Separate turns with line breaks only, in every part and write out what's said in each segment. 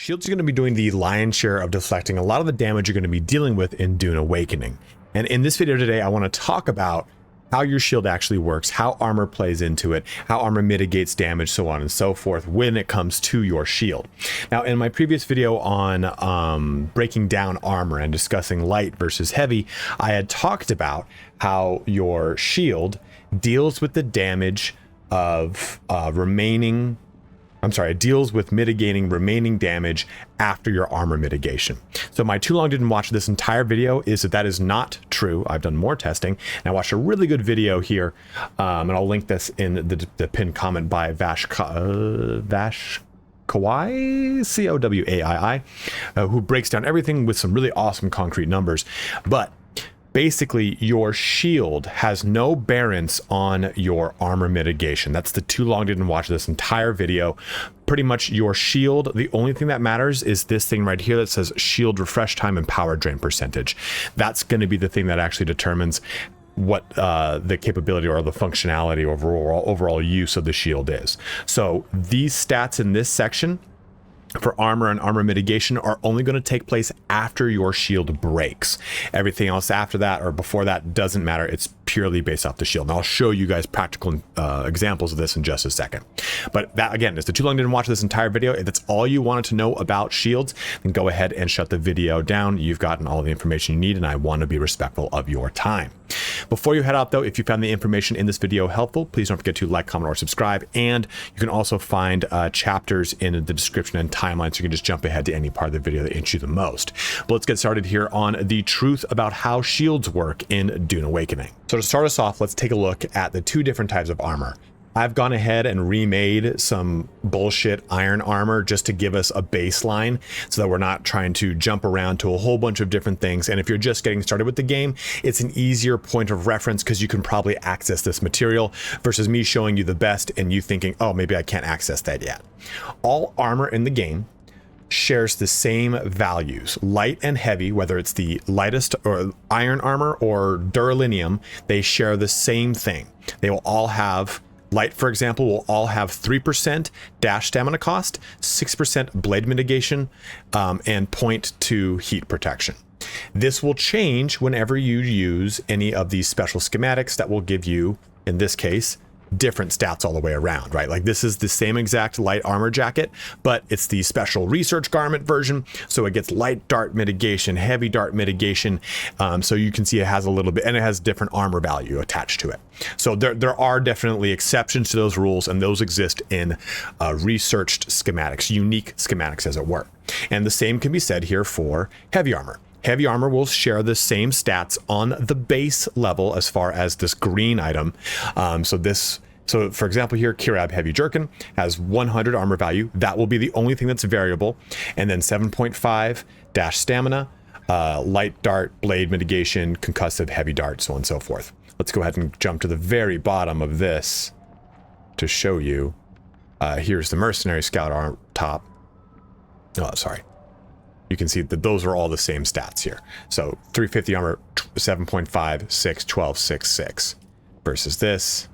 Shields are going to be doing the lion's share of deflecting a lot of the damage you're going to be dealing with in Dune Awakening. And in this video today, I want to talk about how your shield actually works, how armor plays into it, how armor mitigates damage, so on and so forth when it comes to your shield. Now, in my previous video on breaking down armor and discussing light versus heavy, I had talked about how your shield deals with the damage of deals with mitigating remaining damage after your armor mitigation. So my too long didn't watch this entire video is that is not true. I've done more testing and I watched a really good video here, and I'll link this in the pinned comment by Vash Kawai, Cowaii, who breaks down everything with some really awesome concrete numbers. But basically, your shield has no bearance on your armor mitigation. That's the too long didn't watch this entire video. Pretty much your shield, the only thing that matters is this thing right here that says shield refresh time and power drain percentage. That's going to be the thing that actually determines what the capability or the functionality overall use of the shield is. So these stats in this section for armor and armor mitigation are only going to take place after your shield breaks. Everything else after that or before that doesn't matter. It's purely based off the shield. And I'll show you guys practical examples of this in just a second. But that, again, is the too long didn't watch this entire video. If that's all you wanted to know about shields, then go ahead and shut the video down. You've gotten all the information you need, and I want to be respectful of your time. Before you head out, though, if you found the information in this video helpful, please don't forget to like, comment, or subscribe. And you can also find chapters in the description and timeline, so you can just jump ahead to any part of the video that interests you the most. But let's get started here on the truth about how shields work in Dune Awakening. So to start us off, let's take a look at the two different types of armor. I've gone ahead and remade some bullshit iron armor just to give us a baseline so that we're not trying to jump around to a whole bunch of different things. And if you're just getting started with the game, it's an easier point of reference because you can probably access this material versus me showing you the best and you thinking, oh, maybe I can't access that yet. All armor in the game shares the same values, light and heavy, whether it's the lightest or iron armor or duralinium, they share the same thing. They will all have light, for example, will all have 3% dash stamina cost, 6% blade mitigation, and 0.2 heat protection. This will change whenever you use any of these special schematics that will give you, in this case, different stats all the way around, right? Like this is the same exact light armor jacket, but it's the special research garment version. So it gets light dart mitigation, heavy dart mitigation. So you can see it has a little bit, and it has different armor value attached to it. So there are definitely exceptions to those rules, and those exist in researched schematics, unique schematics as it were. And the same can be said here for heavy armor. Heavy armor will share the same stats on the base level as far as this green item. So for example here, Kirab Heavy Jerkin has 100 armor value. That will be the only thing that's variable. And then 7.5 dash stamina, light dart, blade mitigation, concussive, heavy dart, so on and so forth. Let's go ahead and jump to the very bottom of this to show you. Here's the Mercenary Scout arm top. Oh, sorry. You can see that those are all the same stats here. So 350 armor, 7.5, 6, 12, 6, 6 versus this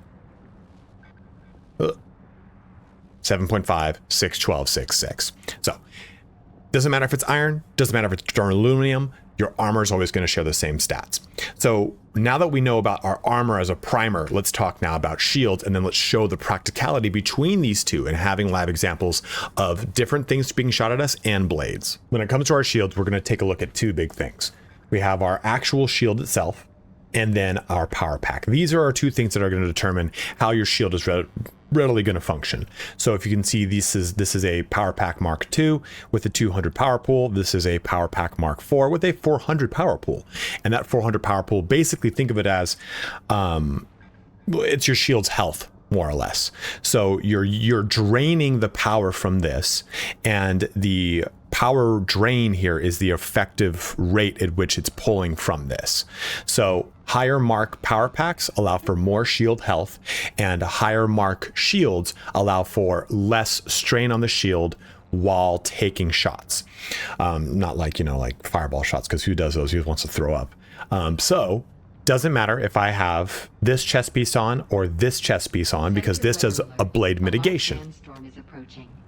7.5, 6, 12, 6, 6. So doesn't matter if it's iron, doesn't matter if it's aluminum, your armor is always going to share the same stats. So now that we know about our armor as a primer, let's talk now about shields, and then let's show the practicality between these two and having live examples of different things being shot at us and blades. When it comes to our shields, we're going to take a look at two big things. We have our actual shield itself, and then our power pack. These are our two things that are going to determine how your shield is readily going to function. So if you can see, this is a power pack Mark II with a 200 power pool. This is a power pack Mark IV with a 400 power pool. And that 400 power pool, basically think of it as it's your shield's health, more or less. So you're draining the power from this, and the power drain here is the effective rate at which it's pulling from this. So higher mark power packs allow for more shield health, and higher mark shields allow for less strain on the shield while taking shots. Not like, like fireball shots, because who does those? Who wants to throw up? So doesn't matter if I have this chest piece on or this chest piece on, because this does a blade mitigation.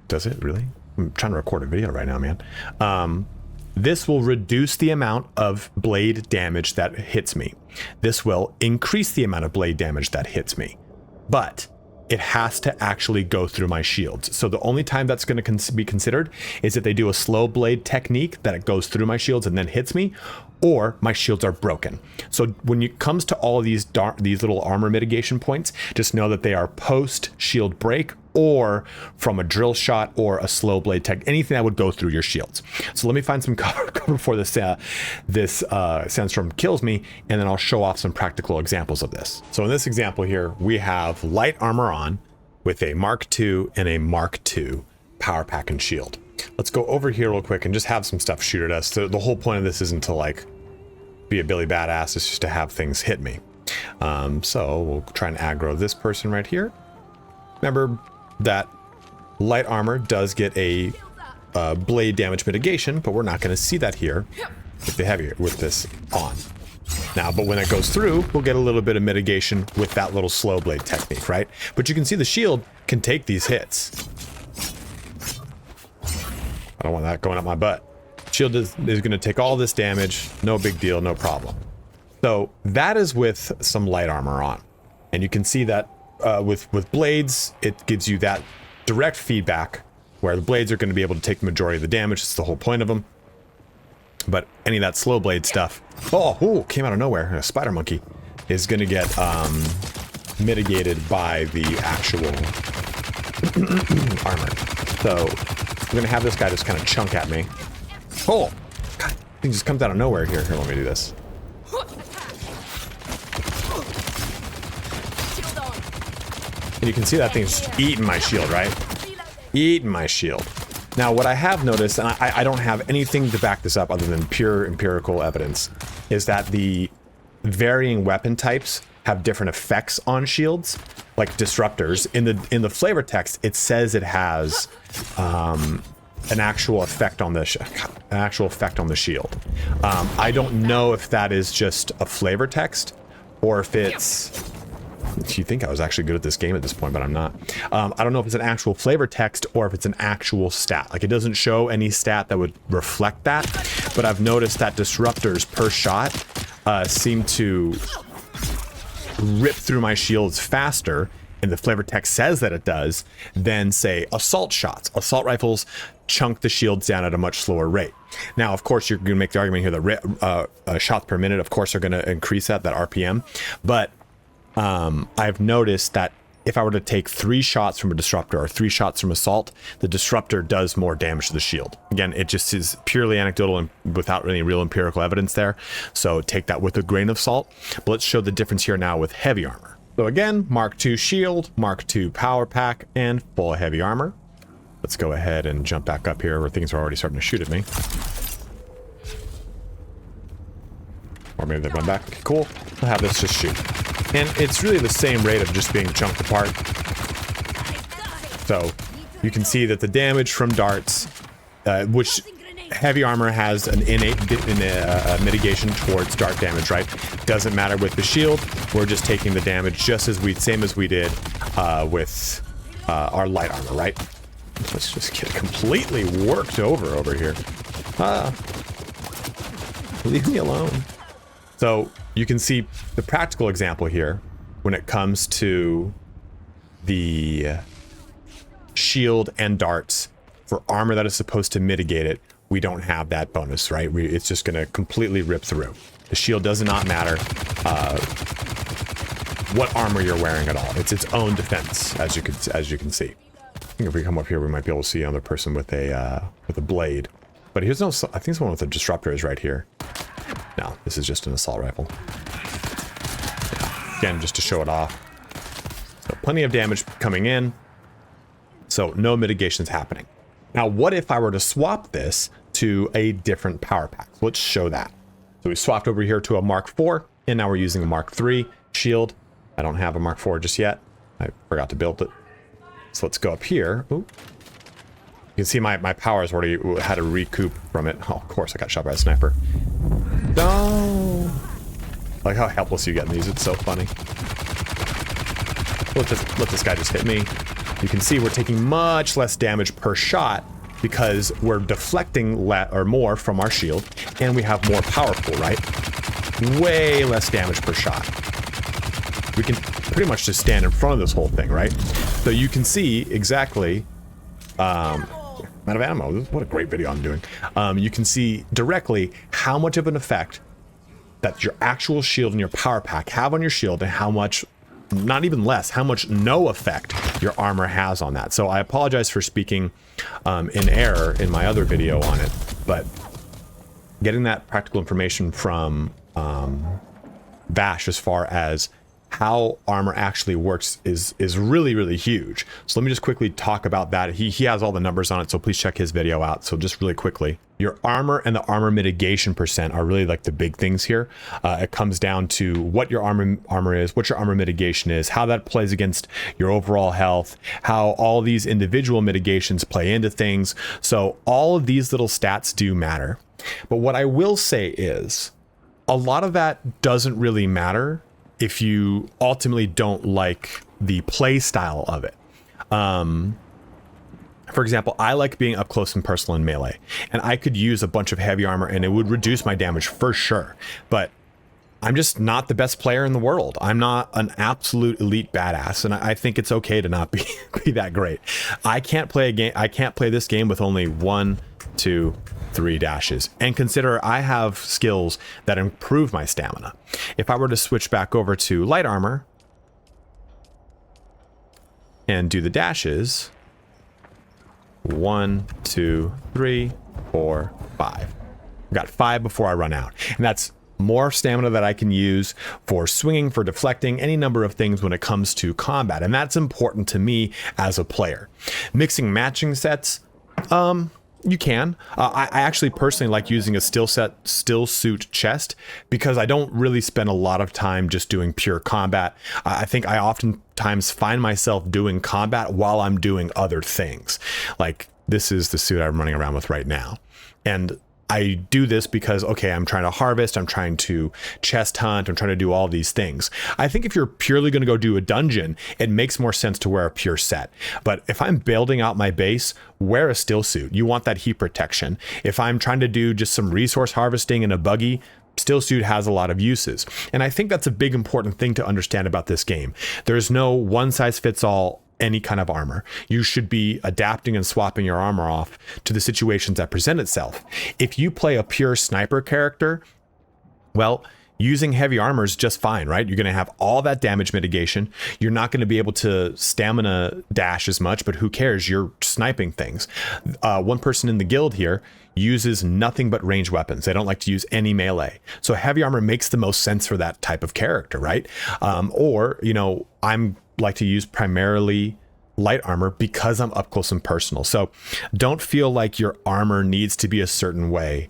Does it really? I'm trying to record a video right now, man. This will reduce the amount of blade damage that hits me. This will increase the amount of blade damage that hits me. But it has to actually go through my shields. So the only time that's going to be considered is if they do a slow blade technique that it goes through my shields and then hits me, or my shields are broken. So when it comes to all of these little armor mitigation points, just know that they are post shield break or from a drill shot or a slow blade tech, anything that would go through your shields. So let me find some cover before this sandstorm kills me, and then I'll show off some practical examples of this. So in this example here, we have light armor on with a Mark II and a Mark II power pack and shield. Let's go over here real quick and just have some stuff shoot at us. The whole point of this isn't to like be a Billy Badass, it's just to have things hit me. So we'll try and aggro this person right here. Remember that light armor does get a blade damage mitigation, but we're not going to see that here with the heavy, with this on. Now, but when it goes through, we'll get a little bit of mitigation with that little slow blade technique, right? But you can see the shield can take these hits. I don't want that going up my butt. Shield is going to take all this damage, no big deal, no problem. So that is with some light armor on. And you can see that with blades, it gives you that direct feedback where the blades are going to be able to take the majority of the damage. That's the whole point of them. But any of that slow blade stuff, oh, came out of nowhere. A spider monkey is going to get mitigated by the actual armor. So we're going to have this guy just kind of chunk at me. Oh, God, he just comes out of nowhere here. Here, let me do this. And you can see that thing's eating my shield, right? Eating my shield. Now, what I have noticed, and I don't have anything to back this up other than pure empirical evidence, is that the varying weapon types have different effects on shields, like disruptors. In the flavor text, it says it has an actual effect on the shield. I don't know if that is just a flavor text or if it's. You think I was actually good at this game at this point, but I'm not. I don't know if it's an actual flavor text or if it's an actual stat. Like, it doesn't show any stat that would reflect that, but I've noticed that disruptors per shot seem to rip through my shields faster, and the flavor text says that it does, than, say, assault shots. Assault rifles chunk the shields down at a much slower rate. Now, of course, you're going to make the argument here that shots per minute, of course, are going to increase that RPM, but I've noticed that if I were to take 3 shots from a disruptor or 3 shots from assault, the disruptor does more damage to the shield. Again, it just is purely anecdotal and without any real empirical evidence there. So take that with a grain of salt. But let's show the difference here now with heavy armor. So again, Mark II shield, Mark II power pack, and full heavy armor. Let's go ahead and jump back up here where things are already starting to shoot at me. Or maybe they run back. Okay, cool. I'll have this just shoot. And it's really the same rate of just being chunked apart. So you can see that the damage from darts, which heavy armor has an innate mitigation towards dart damage, right? Doesn't matter with the shield. We're just taking the damage just as same as we did with our light armor, right? Let's just get completely worked over here. Leave me alone. So you can see the practical example here when it comes to the shield and darts for armor that is supposed to mitigate it. We don't have that bonus, right? It's just going to completely rip through. The shield does not matter what armor you're wearing at all. It's its own defense, as you can see. I think if we come up here, we might be able to see another person with a blade. But here's no. I think someone with a disruptor is right here. No, this is just an assault rifle. Yeah. Again, just to show it off. So plenty of damage coming in. So no mitigations happening. Now, what if I were to swap this to a different power pack? Let's show that. So we swapped over here to a Mark IV, and now we're using a Mark III shield. I don't have a Mark IV just yet. I forgot to build it. So let's go up here. Ooh. You can see my powers already had to recoup from it. Oh, of course, I got shot by a sniper. No! Like how helpless you get in these. It's so funny. Let this guy just hit me. You can see we're taking much less damage per shot because we're deflecting or more from our shield, and we have more powerful, right? Way less damage per shot. We can pretty much just stand in front of this whole thing, right? So you can see exactly, out of ammo. What a great video I'm doing. You can see directly how much of an effect that your actual shield and your power pack have on your shield, and how much, not even less, how much no effect your armor has on that. So I apologize for speaking in error in my other video on it, but getting that practical information from Bash as far as how armor actually works is really, really huge. So let me just quickly talk about that. He has all the numbers on it, so please check his video out. So just really quickly, your armor and the armor mitigation percent are really like the big things here. It comes down to what your armor is, what your armor mitigation is, how that plays against your overall health, how all these individual mitigations play into things. So all of these little stats do matter. But what I will say is a lot of that doesn't really matter if you ultimately don't like the play style of it. For example, I like being up close and personal in melee, and I could use a bunch of heavy armor and it would reduce my damage for sure, but I'm just not the best player in the world. I'm not an absolute elite badass, and I think it's okay to not be that great. I can't play this game with only 1, 2, 3 dashes, and consider I have skills that improve my stamina. If I were to switch back over to light armor and do the dashes, 1, 2, 3, 4, 5. I've got 5 before I run out, and that's more stamina that I can use for swinging, for deflecting, any number of things when it comes to combat, and that's important to me as a player. Mixing matching sets, you can. I actually personally like using a still suit chest because I don't really spend a lot of time just doing pure combat. I think I oftentimes find myself doing combat while I'm doing other things. Like this is the suit I'm running around with right now. And I do this because, okay, I'm trying to harvest, I'm trying to chest hunt, I'm trying to do all these things. I think if you're purely going to go do a dungeon, it makes more sense to wear a pure set. But if I'm building out my base, wear a still suit. You want that heat protection. If I'm trying to do just some resource harvesting in a buggy, still suit has a lot of uses. And I think that's a big important thing to understand about this game. There's no one size fits all any kind of armor. You should be adapting and swapping your armor off to the situations that present itself. If you play a pure sniper character, well, using heavy armor is just fine, right? You're going to have all that damage mitigation. You're not going to be able to stamina dash as much, but who cares? You're sniping things. One person in the guild here uses nothing but ranged weapons. They don't like to use any melee. So heavy armor makes the most sense for that type of character, right? Or, you know, I'm like to use primarily light armor because I'm up close and personal. So don't feel like your armor needs to be a certain way,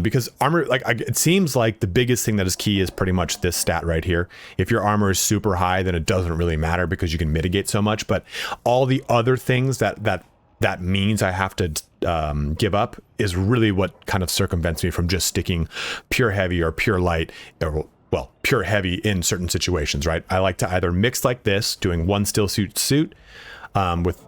because armor, it seems like the biggest thing that is key is pretty much this stat right here. If your armor is super high, then it doesn't really matter because you can mitigate so much, but all the other things that means I have to give up is really what kind of circumvents me from just sticking pure heavy or pure light, or well, pure heavy in certain situations, right? I like to either mix like this, doing one still suit with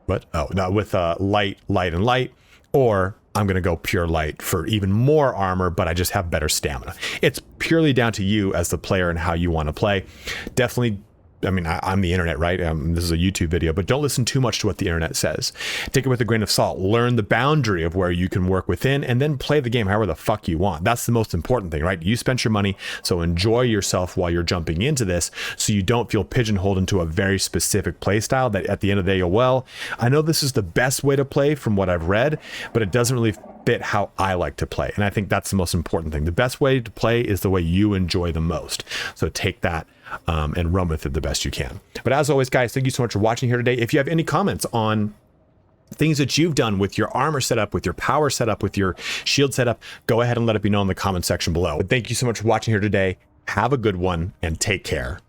light, and light, or I'm going to go pure light for even more armor, but I just have better stamina. It's purely down to you as the player and how you want to play. Definitely, I mean, I'm the internet, right? This is a YouTube video, but don't listen too much to what the internet says. Take it with a grain of salt. Learn the boundary of where you can work within, and then play the game however the fuck you want. That's the most important thing, right? You spent your money, so enjoy yourself while you're jumping into this, so you don't feel pigeonholed into a very specific play style that at the end of the day, you're, well, I know this is the best way to play from what I've read, but it doesn't really fit how I like to play. And I think that's the most important thing. The best way to play is the way you enjoy the most. So take that and run with it the best you can. But as always, guys, thank you so much for watching here today. If you have any comments on things that you've done with your armor setup, with your power setup, with your shield setup, go ahead and let it be known in the comment section below. But thank you so much for watching here today. Have a good one and take care.